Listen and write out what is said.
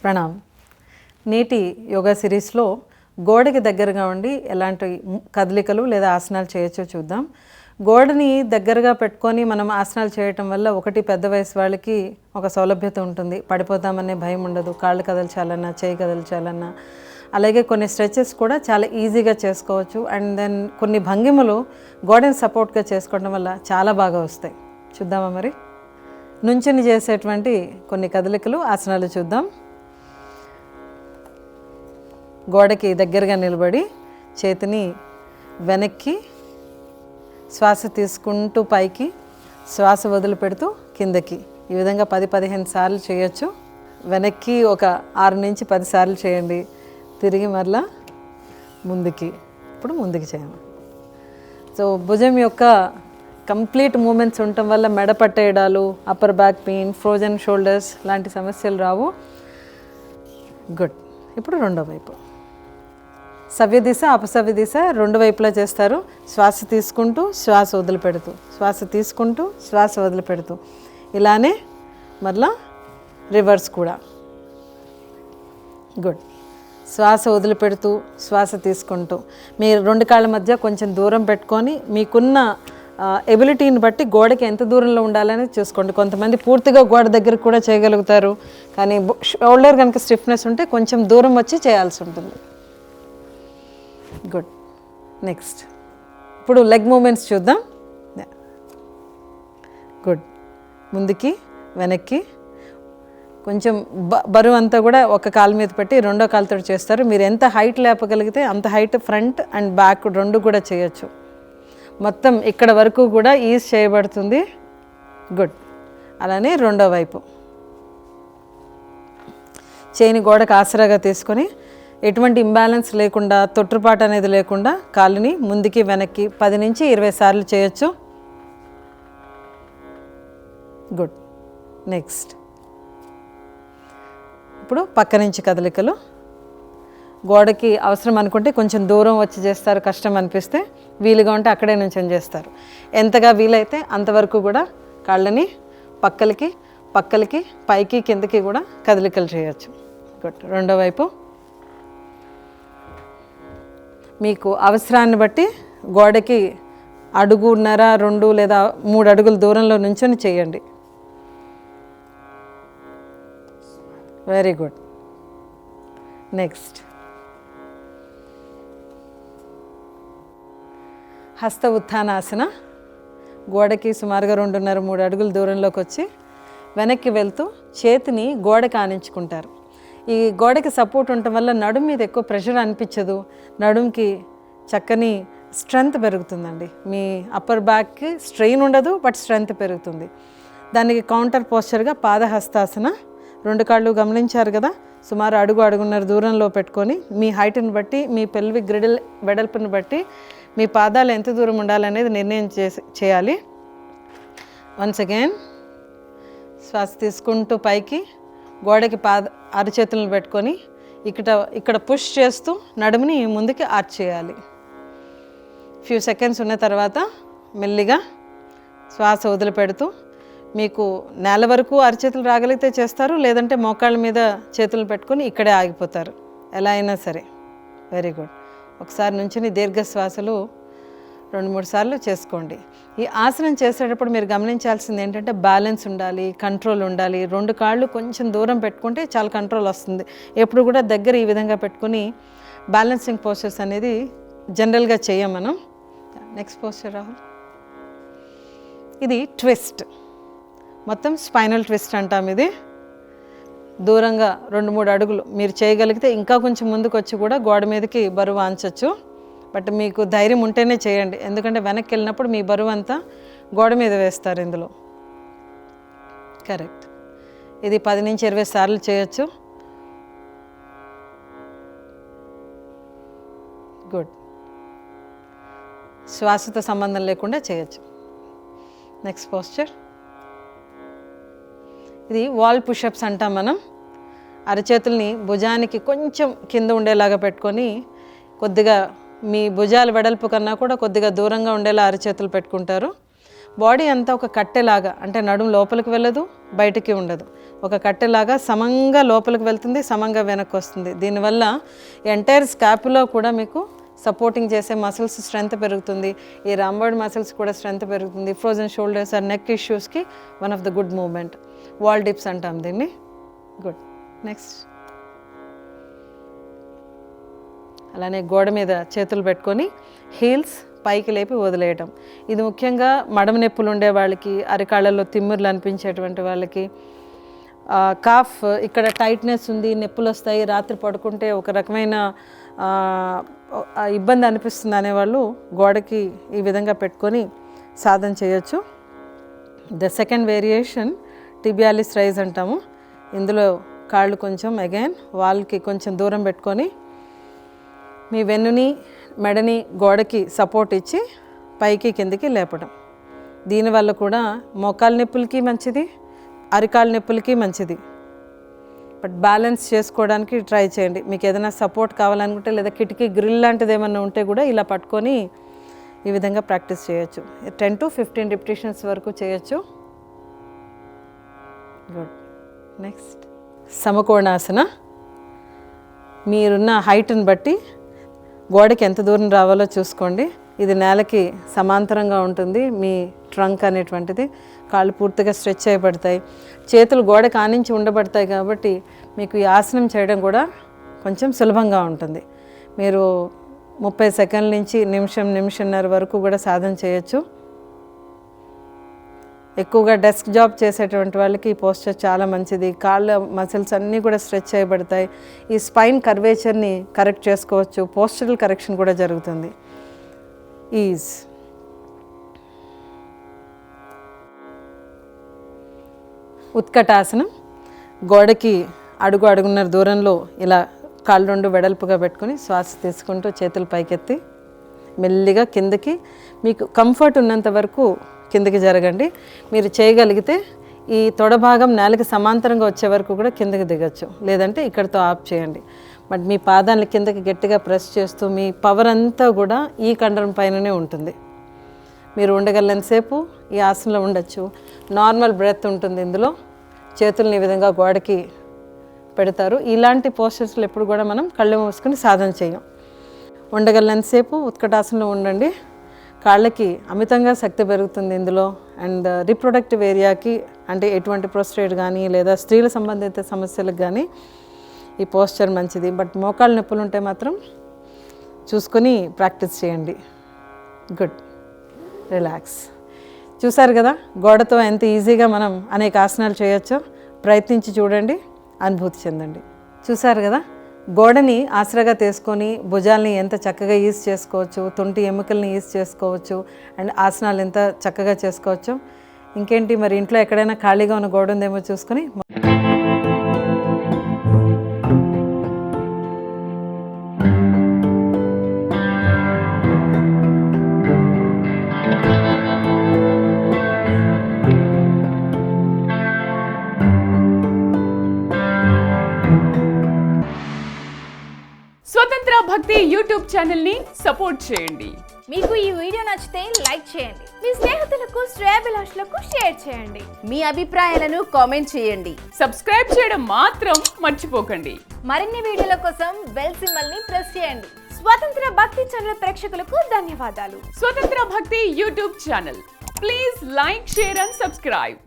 ప్రణామ్. నేటి యోగా సిరీస్లో గోడకి దగ్గరగా ఉండి ఎలాంటి కదలికలు లేదా ఆసనాలు చేయొచ్చో చూద్దాం. గోడని దగ్గరగా పెట్టుకొని మనం ఆసనాలు చేయటం వల్ల ఒకటి పెద్ద వయసు వాళ్ళకి ఒక సౌలభ్యత ఉంటుంది, పడిపోతామనే భయం ఉండదు, కాళ్ళు కదల్చాలన్నా చేయి కదల్చాలన్నా. అలాగే కొన్ని స్ట్రెచెస్ కూడా చాలా ఈజీగా చేసుకోవచ్చు. అండ్ దెన్ కొన్ని భంగిమలు గోడని సపోర్ట్గా చేసుకోవడం వల్ల చాలా బాగా వస్తాయి. చూద్దామా మరి? నుంచుని చేసేటువంటి కొన్ని కదలికలు ఆసనాలు చూద్దాం. గోడకి దగ్గరగా నిలబడి చేతిని వెనక్కి, శ్వాస తీసుకుంటూ పైకి, శ్వాస వదిలిపెడుతూ కిందకి. ఈ విధంగా 10-15 సార్లు చేయొచ్చు. వెనక్కి ఒక 6 నుంచి 10 సార్లు చేయండి. తిరిగి మరలా ముందుకి. ఇప్పుడు ముందుకు చేయండి. సో భుజం యొక్క కంప్లీట్ మూమెంట్స్ ఉండటం వల్ల మెడ పట్టేయడాలు, upper back pain, frozen shoulders లాంటి సమస్యలు రావు. గుడ్. ఇప్పుడు రెండో వైపు సవ్య దిశ, అపసవ్య దిశ రెండు వైపులా చేస్తారు. శ్వాస తీసుకుంటూ శ్వాస వదిలిపెడుతూ, శ్వాస తీసుకుంటూ శ్వాస వదిలిపెడుతూ, ఇలానే మరలా రివర్స్ కూడా. గుడ్. శ్వాస వదిలిపెడుతూ శ్వాస తీసుకుంటూ, మీరు రెండు కాళ్ళ మధ్య కొంచెం దూరం పెట్టుకొని మీకున్న ఎబిలిటీని బట్టి గోడకి ఎంత దూరంలో ఉండాలని చూసుకోండి. కొంతమంది పూర్తిగా గోడ దగ్గరకు కూడా చేయగలుగుతారు, కానీ షోల్డర్ కనుక స్టిఫ్నెస్ ఉంటే కొంచెం దూరం వచ్చి చేయాల్సి ఉంటుంది. గుడ్. నెక్స్ట్ ఇప్పుడు లెగ్ మూమెంట్స్ చూద్దాం. గుడ్. ముందుకి వెనక్కి, కొంచెం బరువు అంతా కూడా ఒక కాలు మీద పెట్టి రెండో కాలుతో చేస్తారు. మీరు ఎంత హైట్ లేపగలిగితే అంత హైట్ ఫ్రంట్ అండ్ బ్యాక్ రెండు కూడా చేయొచ్చు. మొత్తం ఇక్కడ వరకు కూడా ఈజ్ చేయబడుతుంది. గుడ్. అలానే రెండో వైపు చేయిని గోడకు ఆసరాగా తీసుకొని ఎటువంటి ఇంబ్యాలెన్స్ లేకుండా, తొట్టుపాటు అనేది లేకుండా కాలుని ముందుకి వెనక్కి 10 నుంచి 20 సార్లు చేయొచ్చు. గుడ్. నెక్స్ట్ ఇప్పుడు పక్క నుంచి కదలికలు. గోడకి అవసరం అనుకుంటే కొంచెం దూరం వచ్చి చేస్తారు, కష్టం అనిపిస్తే వీలుగా ఉంటే అక్కడే నుంచి చేస్తారు. ఎంతగా వీలైతే అంతవరకు కూడా కాళ్ళని పక్కలకి పక్కలకి, పైకి కిందకి కూడా కదలికలు చేయొచ్చు. గుడ్. రెండో వైపు మీకు అవసరాన్ని బట్టి గోడకి 1.5, 2 లేదా 3 అడుగుల దూరంలో నుంచొని చేయండి. Very good. నెక్స్ట్ హస్త ఉత్థానాసన. గోడకి సుమారుగా 2.5-3 అడుగుల దూరంలోకి వచ్చి వెనక్కి వెళ్తూ చేతిని గోడకి ఆనించుకుంటారు. ఈ గోడకి సపోర్ట్ ఉండటం వల్ల నడుము మీద ఎక్కువ ప్రెషర్ అనిపించదు, నడుముకి చక్కని స్ట్రెంగ్త్ పెరుగుతుందండి. మీ అప్పర్ బ్యాక్కి స్ట్రెయిన్ ఉండదు, బట్ స్ట్రెంగ్త్ పెరుగుతుంది. దానికి కౌంటర్ పోస్చర్గా పాదహస్తాసన. 2 కాళ్ళు గమనించారు కదా, సుమారు 1-1.5 దూరంలో పెట్టుకొని మీ హైట్ని బట్టి, మీ పెల్విక్ గ్రిడిల్ వెడల్పుని బట్టి మీ పాదాలు ఎంత దూరం ఉండాలనేది నిర్ణయం చేయాలి. వన్స్ అగైన్ శ్వాస తీసుకుంటూ పైకి, గోడకి అరచేతులను పెట్టుకొని ఇక్కడ పుష్ చేస్తూ నడుముని ముందుకి ఆర్చ్ చేయాలి. ఫ్యూ సెకండ్స్ ఉన్న తర్వాత మెల్లిగా శ్వాస వదిలిపెడుతూ, మీకు నేల వరకు అరచేతులు రాగలిగితే చేస్తారు, లేదంటే మోకాళ్ళ మీద చేతులు పెట్టుకొని ఇక్కడే ఆగిపోతారు, ఎలా అయినా సరే. Very good. ఒకసారి నుంచి దీర్ఘ శ్వాసలు 2-3 సార్లు చేసుకోండి. ఈ ఆసనం చేసేటప్పుడు మీరు గమనించాల్సింది ఏంటంటే బ్యాలెన్స్ ఉండాలి, కంట్రోల్ ఉండాలి. 2 కాళ్ళు కొంచెం దూరం పెట్టుకుంటే చాలా కంట్రోల్ వస్తుంది. ఎప్పుడు కూడా దగ్గర ఈ విధంగా పెట్టుకుని బ్యాలెన్సింగ్ పోస్చర్స్ అనేది జనరల్గా చేయం మనం. Next posture Rahul. ఇది ట్విస్ట్, మొత్తం స్పైనల్ ట్విస్ట్ అంటాం. ఇది దూరంగా 2-3 అడుగులు మీరు చేయగలిగితే ఇంకా కొంచెం ముందుకు వచ్చి కూడా గోడ మీదకి బరువు ఆంచవచ్చు. బట్ మీకు ధైర్యం ఉంటేనే చేయండి, ఎందుకంటే వెనక్కి వెళ్ళినప్పుడు మీ బరువు అంతా గోడ మీద వేస్తారు ఇందులో. కరెక్ట్. ఇది 10 నుంచి 20 సార్లు చేయొచ్చు. గుడ్. శ్వాసతో సంబంధం లేకుండా చేయొచ్చు. Next posture. ఇది వాల్ పుషప్స్ అంటాం మనం. అరచేతుల్ని భుజానికి కొంచెం కింద ఉండేలాగా పెట్టుకొని, కొద్దిగా మీ భుజాల వెడల్పు కన్నా కూడా కొద్దిగా దూరంగా ఉండేలా అరచేతులు పెట్టుకుంటారు. బాడీ అంతా ఒక కట్టెలాగా, అంటే నడుము లోపలికి వెళ్ళదు, బయటికి ఉండదు, ఒక కట్టెలాగా సమంగా లోపలికి వెళ్తుంది, సమంగా వెనక్కి వస్తుంది. దీనివల్ల ఎంటైర్ స్కాపులో కూడా మీకు సపోర్టింగ్ చేసే మసిల్స్ స్ట్రెంత్ పెరుగుతుంది, ఈ రాంబార్డ్ మసిల్స్ కూడా స్ట్రెంత్ పెరుగుతుంది. ఫ్రోజన్ షోల్డర్స్ ఆర్ నెక్ ఇష్యూస్కి one of the good movement. Wall dips అంటాం దీన్ని. గుడ్. నెక్స్ట్ అలానే గోడ మీద చేతులు పెట్టుకొని హీల్స్ పైకి లేపి వదిలేయటం. ఇది ముఖ్యంగా మడమ నొప్పులు ఉండే వాళ్ళకి, అరికాళ్ళలో తిమ్మిర్లు అనిపించేటువంటి వాళ్ళకి, కాఫ్ ఇక్కడ టైట్నెస్ ఉంది, నొప్పులు వస్తాయి, రాత్రి పడుకుంటే ఒక రకమైన ఇబ్బంది అనిపిస్తుంది అనేవాళ్ళు గోడకి ఈ విధంగా పెట్టుకొని సాధన చేయొచ్చు. ద సెకండ్ వేరియేషన్ టిబియాలిస్ రైజ్ అంటాము. ఇందులో కాళ్ళు కొంచెం అగైన్ వాల్కి కొంచెం దూరం పెట్టుకొని మీ వెన్నుని మెడని గోడకి సపోర్ట్ ఇచ్చి పైకి కిందికి లేపడం. దీనివల్ల కూడా మోకాళ్ళ నొప్పులకి మంచిది, అరికాళ్ళ నొప్పులకి మంచిది. బట్ బ్యాలెన్స్ చేసుకోవడానికి ట్రై చేయండి. మీకు ఏదైనా సపోర్ట్ కావాలనుకుంటే లేదా కిటికీ గ్రిల్ లాంటిది ఏమన్నా ఉంటే కూడా ఇలా పట్టుకొని ఈ విధంగా ప్రాక్టీస్ చేయొచ్చు. 10 to 15 రిపిటేషన్స్ వరకు చేయొచ్చు. గుడ్. నెక్స్ట్ సమకోణాసన. మీరున్న హైట్ని బట్టి గోడకి ఎంత దూరం రావాలో చూసుకోండి. ఇది నేలకి సమాంతరంగా ఉంటుంది మీ ట్రంక్ అనేటువంటిది. కాళ్ళు పూర్తిగా స్ట్రెచ్ చేయబడతాయి, చేతులు గోడ కానించి ఉండబడతాయి. కాబట్టి మీకు ఈ ఆసనం చేయడం కూడా కొంచెం సులభంగా ఉంటుంది. మీరు 30 సెకండ్ల నుంచి నిమిషంన్నర వరకు కూడా సాధన చేయొచ్చు. ఎక్కువగా డెస్క్ జాబ్ చేసేటువంటి వాళ్ళకి ఈ పోస్చర్ చాలా మంచిది. కాళ్ళ మసిల్స్ అన్నీ కూడా స్ట్రెచ్ చేయబడతాయి. ఈ స్పైన్ కర్వేచర్ని కరెక్ట్ చేసుకోవచ్చు. పోస్చరల్ కరెక్షన్ కూడా జరుగుతుంది. ఈజ్. ఉత్కటాసనం. గోడకి అడుగున్నర దూరంలో ఇలా కాళ్ళు రెండు వెడల్పుగా పెట్టుకుని శ్వాస తీసుకుంటూ చేతులు పైకెత్తి మెల్లిగా కిందకి మీకు కంఫర్ట్ ఉన్నంత వరకు కిందకి జరగండి. మీరు చేయగలిగితే ఈ తొడ భాగం నేలకి సమాంతరంగా వచ్చే వరకు కూడా కిందకి దిగచ్చు, లేదంటే ఇక్కడితో ఆఫ్ చేయండి. బట్ మీ పాదాలను కిందకి గట్టిగా ప్రెస్ చేస్తూ మీ పవర్ అంతా కూడా ఈ కండరం పైననే ఉంటుంది. మీరు ఉండగలంతసేపు ఈ ఆసనంలో ఉండొచ్చు. నార్మల్ బ్రెత్ ఉంటుంది ఇందులో. చేతుల్ని ఈ విధంగా గోడకి పెడతారు. ఇలాంటి పోస్చర్స్లో ఎప్పుడు కూడా మనం కళ్ళు మూసుకొని సాధన చేయం. ఉండగలంతసేపు ఉత్కటాసనంలో ఉండండి. కాళ్ళకి అమితంగా శక్తి పెరుగుతుంది ఇందులో. అండ్ రీప్రొడక్టివ్ ఏరియాకి, అంటే ఎటువంటి ప్రోస్టేట్ కానీ లేదా స్త్రీల సంబంధిత సమస్యలకు కానీ ఈ పోస్చర్ మంచిది. బట్ మోకాళ్ళ నొప్పులు ఉంటే మాత్రం చూసుకొని ప్రాక్టీస్ చేయండి. గుడ్. రిలాక్స్. చూసారు కదా గోడతో ఎంత ఈజీగా మనం అనేక ఆసనాలు చేయొచ్చో. ప్రయత్నించి చూడండి, అనుభూతి చెందండి. చూసారు కదా గోడని ఆసరాగా తీసుకొని భుజాల్ని ఎంత చక్కగా ఈజ్ చేసుకోవచ్చు, తుంటి ఎముకల్ని ఈజ్ చేసుకోవచ్చు, అండ్ ఆసనాలు ఎంత చక్కగా చేసుకోవచ్చు. ఇంకేంటి మరి ఇంట్లో ఎక్కడైనా ఖాళీగా ఉన్న గోడ ఉందేమో చూసుకొని స్వతంత్ర భక్తి యూట్యూబ్ ఛానల్ ని సపోర్ట్ చేయండి. మీకు ఈ వీడియో నచ్చితే లైక్ చేయండి, మీ స్నేహితులకు శ్రేయాభిలాషులకు షేర్ చేయండి, మీ అభిప్రాయాలను కామెంట్ చేయండి, సబ్స్క్రైబ్ చేయడం మాత్రం మర్చిపోకండి. మరిన్ని వీడియోల కోసం బెల్ సింబల్ ని ప్రెస్ చేయండి. స్వతంత్ర భక్తి ఛానల్ ప్రేక్షకులకు ధన్యవాదాలు. స్వతంత్ర భక్తి YouTube channel, please like, share and subscribe.